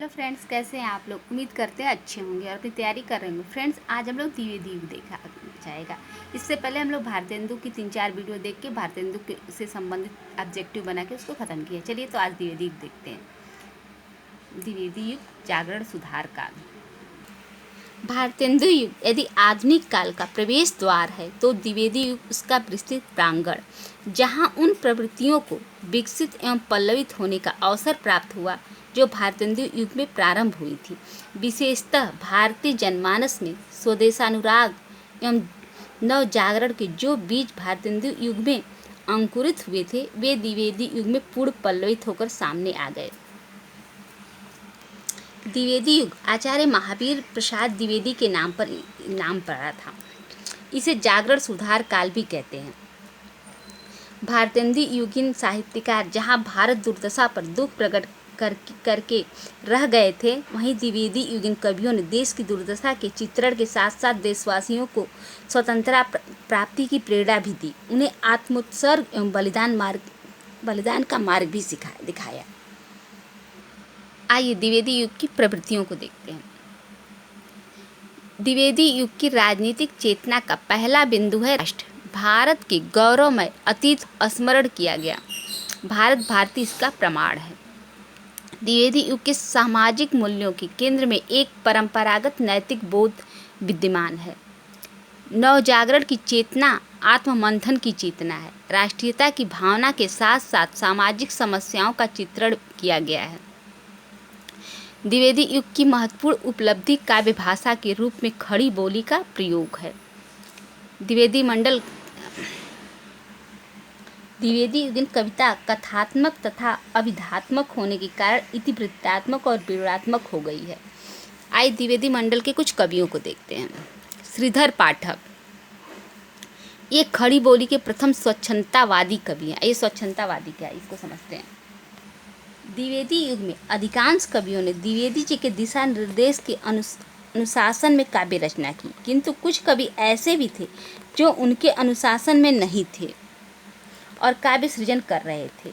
Hello friends, कैसे हैं आप लोग। उम्मीद करते हैं अच्छे होंगे और अपनी तैयारी कर रहे होंगे। फ्रेंड्स, आज हम लोग द्विवेदी युग देखा जाएगा। इससे पहले हम लोग भारतेंदु की 3-4 वीडियो देख के भारतेंदु से संबंधित ऑब्जेक्टिव बना के उसको ख़त्म किया। चलिए तो आज द्विवेदी युग देखते हैं। द्विवेदी युग, जागरण, सुधार काल। भारतेंदु युग यदि आधुनिक काल का प्रवेश द्वार है तो द्विवेदी युग उसका विस्तृत प्रांगण, जहां उन प्रवृत्तियों को विकसित एवं पल्लवित होने का अवसर प्राप्त हुआ जो भारतेंदु युग में प्रारंभ हुई थी। विशेषतः भारतीय जनमानस में स्वदेशानुराग एवं नव जागरण के जो बीज भारतेंदु युग में अंकुरित हुए थे, वे द्विवेदी युग में पूर्ण पल्लवित होकर सामने आ गए। द्विवेदी युग आचार्य महावीर प्रसाद द्विवेदी के नाम पड़ा था। इसे जागरण सुधार काल भी कहते हैं। भारतेंदु युगीन साहित्यकार जहां भारत दुर्दशा पर दुख प्रकट करके रह गए थे, वहीं द्विवेदी युगीन कवियों ने देश की दुर्दशा के चित्रण के साथ साथ देशवासियों को स्वतंत्रता प्राप्ति की प्रेरणा भी दी। उन्हें आत्मोत्सर्ग एवं बलिदान का मार्ग भी दिखाया। आइए द्विवेदी युग की प्रवृत्तियों को देखते हैं। द्विवेदी युग की राजनीतिक चेतना का पहला बिंदु है राष्ट्र। भारत के गौरवमय अतीत स्मरण किया गया। भारत भारती इसका प्रमाण है। द्विवेदी युग के सामाजिक मूल्यों के केंद्र में एक परंपरागत नैतिक बोध विद्यमान है। नवजागरण की चेतना आत्ममंथन की चेतना है। राष्ट्रीयता की भावना के साथ साथ सामाजिक समस्याओं का चित्रण किया गया है। द्विवेदी युग की महत्वपूर्ण उपलब्धि काव्य भाषा के रूप में खड़ी बोली का प्रयोग है। द्विवेदी युगीन कविता कथात्मक तथा अभिधात्मक होने के कारण इतिवृत्तात्मक और विवरणात्मक हो गई है। आइए द्विवेदी मंडल के कुछ कवियों को देखते हैं। श्रीधर पाठक ये खड़ी बोली के प्रथम स्वच्छंदतावादी कवि हैं। ये स्वच्छंदतावादी क्या है, इसको समझते हैं। द्विवेदी युग में अधिकांश कवियों ने द्विवेदी जी के दिशा निर्देश के अनुशासन में काव्य रचना की, किंतु कुछ कवि ऐसे भी थे जो उनके अनुशासन में नहीं थे और काव्य सृजन कर रहे थे।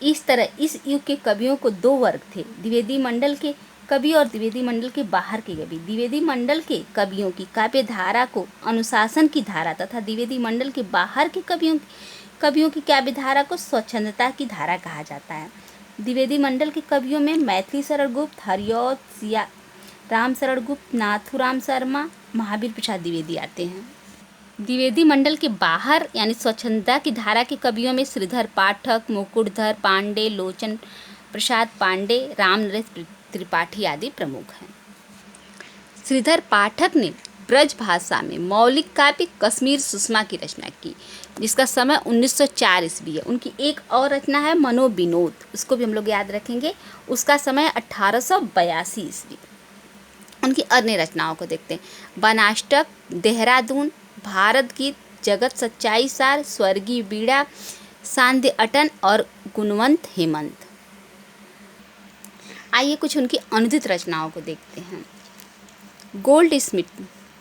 इस तरह इस युग के कवियों को दो वर्ग थे, द्विवेदी मंडल के कवि और द्विवेदी मंडल के बाहर के कवि। द्विवेदी मंडल के कवियों की काव्य धारा को अनुशासन की धारा तथा द्विवेदी मंडल के बाहर के कवियों की काव्य धारा को स्वच्छंदता की धारा कहा जाता है। द्विवेदी मंडल के कवियों में मैथिली शरण गुप्त, हरिऔध सिया राम शरण गुप्त, नाथूराम शर्मा, महावीर प्रसाद द्विवेदी आते हैं। द्विवेदी मंडल के बाहर यानी स्वच्छंदता की धारा के कवियों में श्रीधर पाठक, मुकुटधर पांडे, लोचन प्रसाद पांडे, राम नरेश त्रिपाठी आदि प्रमुख हैं। श्रीधर पाठक ने ब्रज भाषा में मौलिक काव्य कश्मीर सुषमा की रचना की, जिसका समय 1904 ईस्वी है। उनकी एक और रचना है मनोविनोद, उसको भी हम लोग याद रखेंगे, उसका समय 1882 ईस्वी। उनकी अन्य रचनाओं को देखते हैं। वनाष्टक, देहरादून, भारत गीत, जगत सच्चाई सार, स्वर्गीय बीड़ा, सांध्य अटन और गुणवंत हेमंत। आइए कुछ उनकी अनुदित रचनाओं को देखते हैं। गोल्ड स्मिथ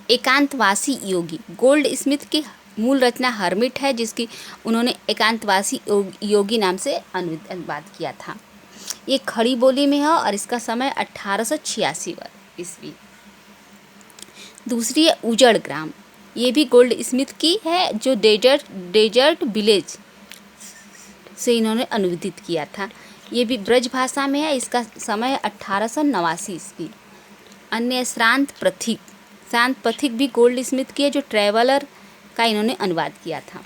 एकांतवासी योगी। गोल्ड स्मिथ की मूल रचना हर्मिट है, जिसकी उन्होंने एकांतवासी योगी नाम से अनुवाद किया था। ये खड़ी बोली में है और इसका समय 1886 ईस्वी। दूसरी है उजड़ ग्राम, ये भी गोल्ड स्मिथ की है, जो डेजर्ट विलेज से इन्होंने अनुवादित किया था। ये भी ब्रज भाषा में है, इसका समय 1889 ईस्वी। अन्य श्रांत पथिक भी गोल्ड स्मिथ की है, जो ट्रैवलर का इन्होंने अनुवाद किया था।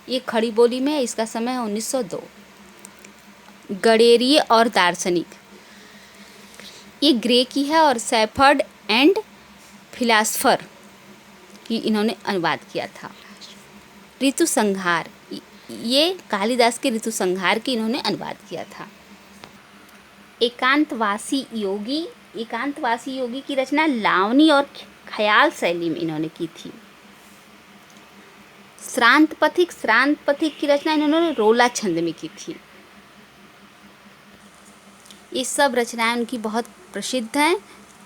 ये खड़ी बोली में है, इसका समय है 1902। गडेरिए और दार्शनिक, ये ग्रे की है और सैफर्ड एंड फिलासफर की इन्होंने अनुवाद किया था। ऋतु संहार, ये कालिदास के ऋतु संहार की इन्होंने अनुवाद किया था। एकांतवासी योगी की रचना लावनी और ख्याल शैली में इन्होंने की थी। श्रांत पथिक की रचना इन्होंने रोला छंद में की थी। ये सब रचनाएं उनकी बहुत प्रसिद्ध हैं।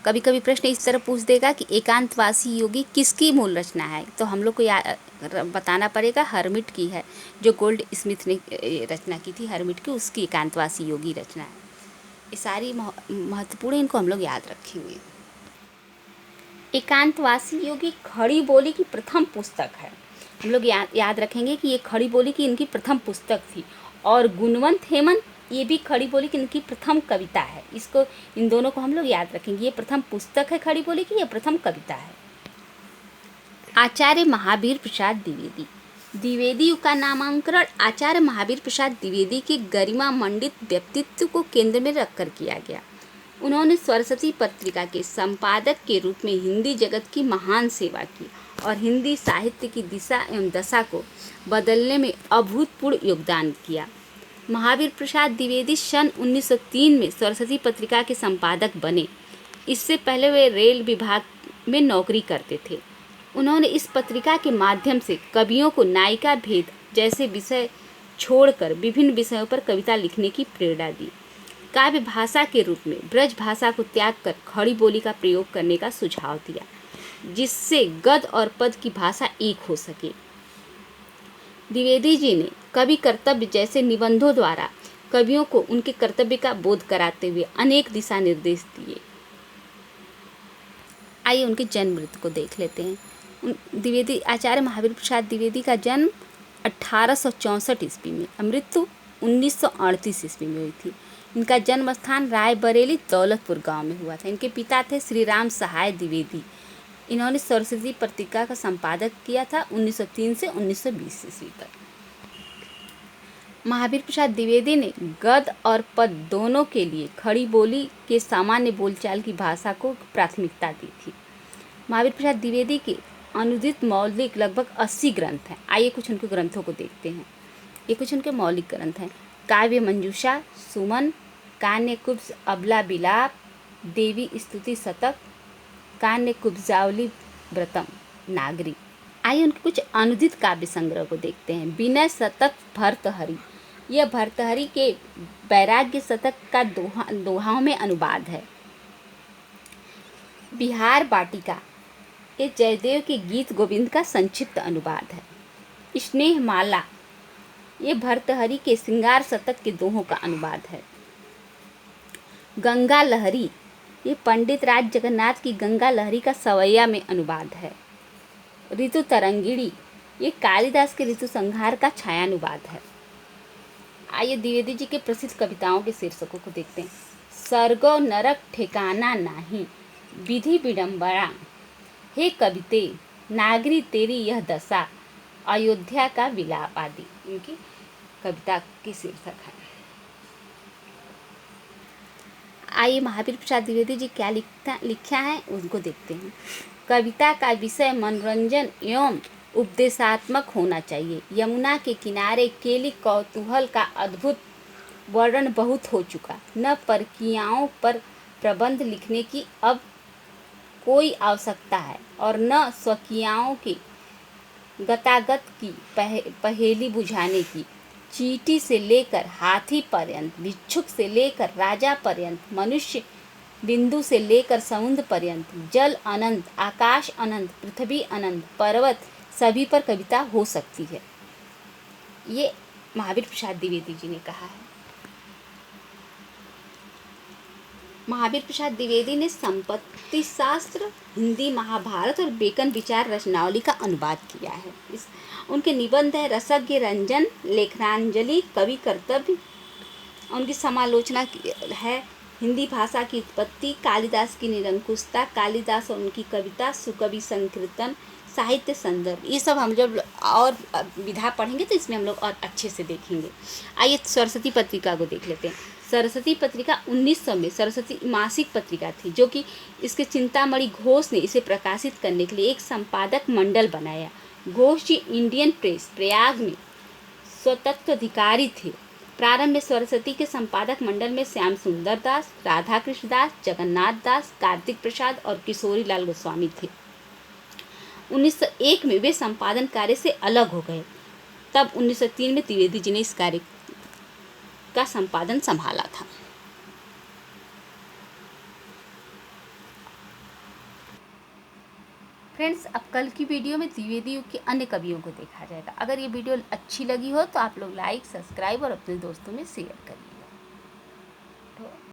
कभी कभी प्रश्न इस तरह पूछ देगा कि एकांतवासी योगी किसकी मूल रचना है, तो हम लोग को बताना पड़ेगा हरमिट की है, जो गोल्ड स्मिथ ने रचना की थी हरमिट की, उसकी एकांतवासी योगी रचना है। ये सारी महत्वपूर्ण, इनको हम लोग याद रखेंगे। एकांतवासी योगी खड़ी बोली की प्रथम पुस्तक है। हम लोग याद रखेंगे कि ये खड़ी बोली की इनकी प्रथम पुस्तक थी। और गुणवंत हेमंत, ये भी खड़ी बोली की इनकी प्रथम कविता है। इसको, इन दोनों को हम लोग याद रखेंगे। ये प्रथम पुस्तक है खड़ी बोली की, ये प्रथम कविता है। आचार्य महावीर प्रसाद द्विवेदी। द्विवेदी का नामांकन आचार्य महावीर प्रसाद द्विवेदी के गरिमा मंडित व्यक्तित्व को केंद्र में रखकर किया गया। उन्होंने सरस्वती पत्रिका के संपादक के रूप में हिंदी जगत की महान सेवा की और हिंदी साहित्य की दिशा एवं दशा को बदलने में अभूतपूर्व योगदान किया। महावीर प्रसाद द्विवेदी सन 1903 में सरस्वती पत्रिका के संपादक बने। इससे पहले वे रेल विभाग में नौकरी करते थे। उन्होंने इस पत्रिका के माध्यम से कवियों को नायिका भेद जैसे विषय छोड़कर विभिन्न विषयों पर कविता लिखने की प्रेरणा दी। काव्य भाषा के रूप में ब्रज भाषा को त्याग कर खड़ी बोली का प्रयोग करने का सुझाव दिया, जिससे गद्य और पद की भाषा एक हो सके। द्विवेदी जी ने कवि कर्तव्य जैसे निबंधों द्वारा कवियों को उनके कर्तव्य का बोध कराते हुए अनेक दिशा निर्देश दिए। आइए उनके जन्म मृत्यु को देख लेते हैं। द्विवेदी, आचार्य महावीर प्रसाद द्विवेदी का जन्म 1864 ईस्वी में, मृत्यु 1938 ईस्वी में हुई थी। इनका जन्म स्थान रायबरेली दौलतपुर गांव में हुआ था। इनके पिता थे श्री राम सहाय द्विवेदी। इन्होंने सरस्वती पत्रिका का संपादक किया था 1903 से 1920 ईस्वी तक। महावीर प्रसाद द्विवेदी ने गद्य और पद दोनों के लिए खड़ी बोली के सामान्य बोलचाल की भाषा को प्राथमिकता दी थी। महावीर प्रसाद द्विवेदी के अनुदित मौलिक लगभग 80 ग्रंथ हैं। आइए कुछ उनके ग्रंथों को देखते हैं। ये कुछ उनके मौलिक ग्रंथ हैं। काव्य मंजूषा, सुमन, कान्य कुब्ज अबला बिलाप, देवी स्तुति शतक, कान्य कुब्जावली व्रतम, नागरी। आइए उनके कुछ अनुदित काव्य संग्रह को देखते हैं। विनय शतक भर्तहरि, यह भर्तहरि के वैराग्य शतक का दोहाओं में अनुवाद है। बिहार बाटिका, ये जयदेव के गीत गोविंद का संक्षिप्त अनुवाद है। स्नेहमाला, ये भर्तहरि के श्रृंगार शतक के दोहों का अनुवाद है। गंगा लहरी, ये पंडित राज जगन्नाथ की गंगा लहरी का सवैया में अनुवाद है। ऋतु तरंगिणी, ये कालिदास के ऋतु संहार का छायानुवाद है। आइए द्विवेदी जी के प्रसिद्ध कविताओं के शीर्षकों को देखते हैं। स्वर्गो नरक ठिकाना नाही, विधि विडम्बना, हे कविते नागरी तेरी यह दशा, अयोध्या का विलाप आदि इनकी कविता की शीर्षक है। आइए महावीर प्रसाद द्विवेदी जी क्या लिखा है उनको देखते हैं। कविता का विषय मनोरंजन एवं उपदेशात्मक होना चाहिए। यमुना के किनारे केली कौतूहल का अद्भुत वर्णन बहुत हो चुका। न परकियाओं पर प्रबंध लिखने की अब कोई आवश्यकता है और न स्वकीयाओं की गतागत की पहेली बुझाने की। चींटी से लेकर हाथी पर्यंत, भिक्षुक से लेकर राजा पर्यंत, मनुष्य बिंदु से लेकर समुद्र पर्यंत, जल अनंत, आकाश अनंत, पृथ्वी अनंत, पर्वत सभी पर कविता हो सकती है। ये महावीर प्रसाद द्विवेदी जी ने कहा है। महावीर प्रसाद द्विवेदी ने संपत्ति शास्त्र, हिंदी महाभारत और बेकन विचार रचनावली का अनुवाद किया है। उनके निबंध है रसज्ञ रंजन, लेखनांजलि, कवि कर्तव्य। उनकी समालोचना है हिंदी भाषा की उत्पत्ति, कालिदास की निरंकुशता, कालिदास और उनकी कविता, सुकवि संकीर्तन, साहित्य संदर्भ। ये सब हम जब और विधा पढ़ेंगे तो इसमें हम लोग और अच्छे से देखेंगे। आइए सरस्वती पत्रिका को देख लेते हैं। सरस्वती पत्रिका 1900 में सरस्वती मासिक पत्रिका थी, जो कि इसके चिंतामणि घोष ने इसे प्रकाशित करने के लिए एक संपादक मंडल बनाया। घोष जी इंडियन प्रेस प्रयाग में स्वतंत्राधिकारी थे। प्रारंभ में सरस्वती के संपादक मंडल में श्याम सुंदर दास, राधा कृष्ण दास, जगन्नाथ दास, कार्तिक प्रसाद और किशोरी लाल गोस्वामी थे। 1901 में वे संपादन कार्य से अलग हो गए। तब 1903 में द्विवेदी जी ने इस कार्य का संपादन संभाला था। फ्रेंड्स, अब कल की वीडियो में द्विवेदी युग के अन्य कवियों को देखा जाएगा। अगर ये वीडियो अच्छी लगी हो तो आप लोग लाइक, सब्सक्राइब और अपने दोस्तों में शेयर करिए।